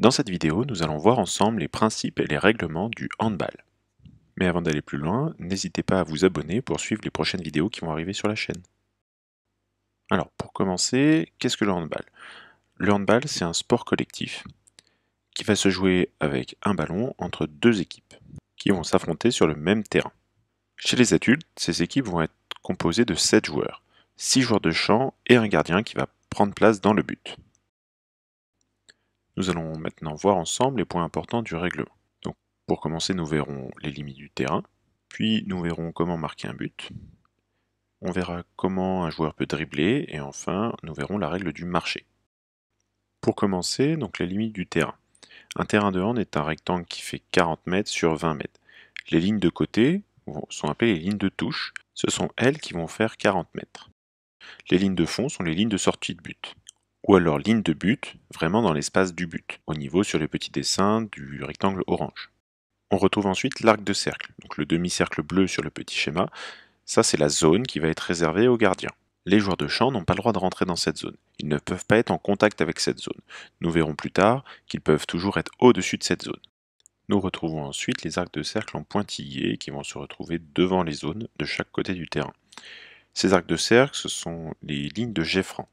Dans cette vidéo, nous allons voir ensemble les principes et les règlements du handball. Mais avant d'aller plus loin, n'hésitez pas à vous abonner pour suivre les prochaines vidéos qui vont arriver sur la chaîne. Alors, pour commencer, qu'est-ce que le handball? Le handball, c'est un sport collectif qui va se jouer avec un ballon entre deux équipes qui vont s'affronter sur le même terrain. Chez les adultes, ces équipes vont être composées de 7 joueurs, 6 joueurs de champ et un gardien qui va prendre place dans le but. Nous allons maintenant voir ensemble les points importants du règlement. Donc, pour commencer, nous verrons les limites du terrain, puis nous verrons comment marquer un but, on verra comment un joueur peut dribbler, et enfin, nous verrons la règle du marché. Pour commencer, donc les limites du terrain. Un terrain de hand est un rectangle qui fait 40 mètres sur 20 mètres. Les lignes de côté sont appelées les lignes de touche, ce sont elles qui vont faire 40 mètres. Les lignes de fond sont les lignes de sortie de but, ou alors ligne de but, vraiment dans l'espace du but, au niveau sur les petits dessins du rectangle orange. On retrouve ensuite l'arc de cercle, donc le demi-cercle bleu sur le petit schéma, ça c'est la zone qui va être réservée aux gardiens. Les joueurs de champ n'ont pas le droit de rentrer dans cette zone, ils ne peuvent pas être en contact avec cette zone. Nous verrons plus tard qu'ils peuvent toujours être au-dessus de cette zone. Nous retrouvons ensuite les arcs de cercle en pointillés qui vont se retrouver devant les zones de chaque côté du terrain. Ces arcs de cercle, ce sont les lignes de jet franc.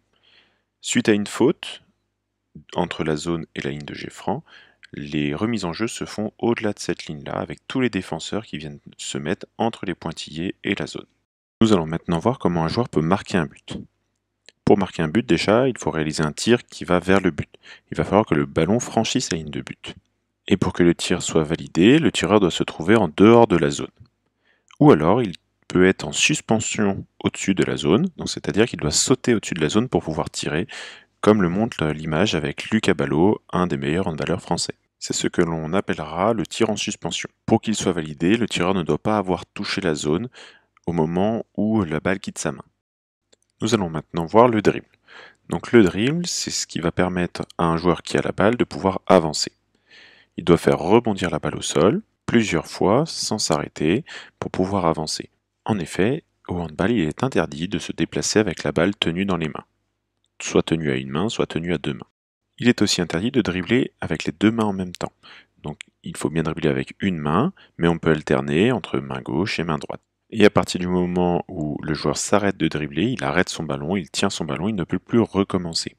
Suite à une faute, entre la zone et la ligne de jet franc, les remises en jeu se font au-delà de cette ligne-là, avec tous les défenseurs qui viennent se mettre entre les pointillés et la zone. Nous allons maintenant voir comment un joueur peut marquer un but. Pour marquer un but, déjà, il faut réaliser un tir qui va vers le but. Il va falloir que le ballon franchisse la ligne de but. Et pour que le tir soit validé, le tireur doit se trouver en dehors de la zone. Ou alors, il peut être en suspension au-dessus de la zone, c'est-à-dire qu'il doit sauter au-dessus de la zone pour pouvoir tirer, comme le montre l'image avec Lucas Ballot, un des meilleurs handballeurs français. C'est ce que l'on appellera le tir en suspension. Pour qu'il soit validé, le tireur ne doit pas avoir touché la zone au moment où la balle quitte sa main. Nous allons maintenant voir le dribble. Donc le dribble, c'est ce qui va permettre à un joueur qui a la balle de pouvoir avancer. Il doit faire rebondir la balle au sol plusieurs fois sans s'arrêter pour pouvoir avancer. En effet, au handball, il est interdit de se déplacer avec la balle tenue dans les mains, soit tenue à une main, soit tenue à deux mains. Il est aussi interdit de dribbler avec les deux mains en même temps. Donc il faut bien dribbler avec une main, mais on peut alterner entre main gauche et main droite. Et à partir du moment où le joueur s'arrête de dribbler, il arrête son ballon, il tient son ballon, il ne peut plus recommencer.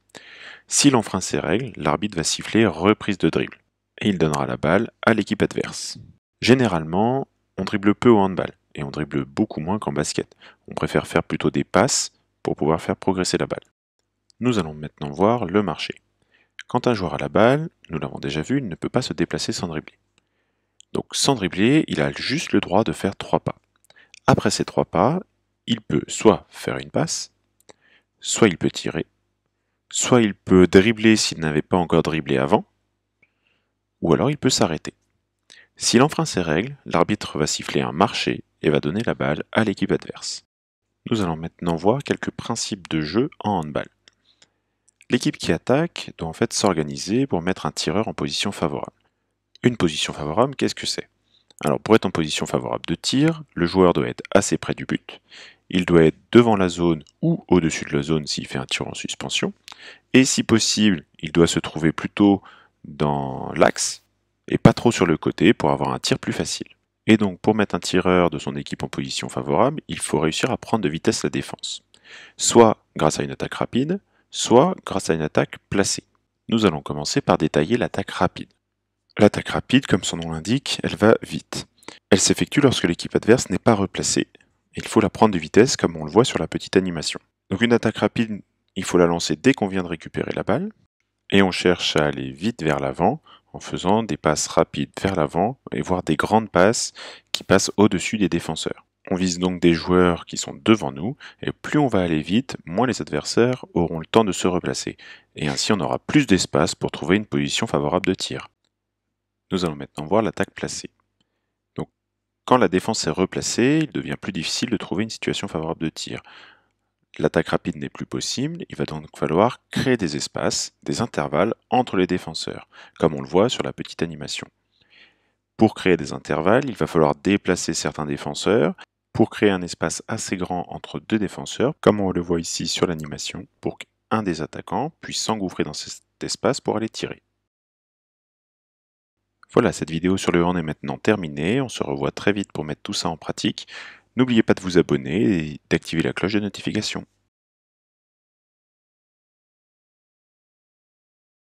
S'il enfreint ces règles, l'arbitre va siffler reprise de dribble, et il donnera la balle à l'équipe adverse. Généralement, on dribble peu au handball, et on dribble beaucoup moins qu'en basket. On préfère faire plutôt des passes pour pouvoir faire progresser la balle. Nous allons maintenant voir le marché. Quand un joueur a la balle, nous l'avons déjà vu, il ne peut pas se déplacer sans dribbler. Donc sans dribbler, il a juste le droit de faire 3 pas. Après ces 3 pas, il peut soit faire une passe, soit il peut tirer, soit il peut dribbler s'il n'avait pas encore dribblé avant, ou alors il peut s'arrêter. S'il enfreint ces règles, l'arbitre va siffler un marché et va donner la balle à l'équipe adverse. Nous allons maintenant voir quelques principes de jeu en handball. L'équipe qui attaque doit en fait s'organiser pour mettre un tireur en position favorable. Une position favorable, qu'est-ce que c'est? Alors pour être en position favorable de tir, le joueur doit être assez près du but, il doit être devant la zone ou au-dessus de la zone s'il fait un tir en suspension, et si possible, il doit se trouver plutôt dans l'axe et pas trop sur le côté pour avoir un tir plus facile. Et donc pour mettre un tireur de son équipe en position favorable, il faut réussir à prendre de vitesse la défense, soit grâce à une attaque rapide, soit grâce à une attaque placée. Nous allons commencer par détailler l'attaque rapide. L'attaque rapide, comme son nom l'indique, elle va vite. Elle s'effectue lorsque l'équipe adverse n'est pas replacée. Il faut la prendre de vitesse comme on le voit sur la petite animation. Donc une attaque rapide, il faut la lancer dès qu'on vient de récupérer la balle. Et on cherche à aller vite vers l'avant en faisant des passes rapides vers l'avant et voire des grandes passes qui passent au-dessus des défenseurs. On vise donc des joueurs qui sont devant nous, et plus on va aller vite, moins les adversaires auront le temps de se replacer. Et ainsi on aura plus d'espace pour trouver une position favorable de tir. Nous allons maintenant voir l'attaque placée. Donc, quand la défense est replacée, il devient plus difficile de trouver une situation favorable de tir. L'attaque rapide n'est plus possible, il va donc falloir créer des espaces, des intervalles entre les défenseurs, comme on le voit sur la petite animation. Pour créer des intervalles, il va falloir déplacer certains défenseurs pour créer un espace assez grand entre deux défenseurs, comme on le voit ici sur l'animation, pour qu'un des attaquants puisse s'engouffrer dans cet espace pour aller tirer. Voilà, cette vidéo sur le hand est maintenant terminée. On se revoit très vite pour mettre tout ça en pratique. N'oubliez pas de vous abonner et d'activer la cloche de notification.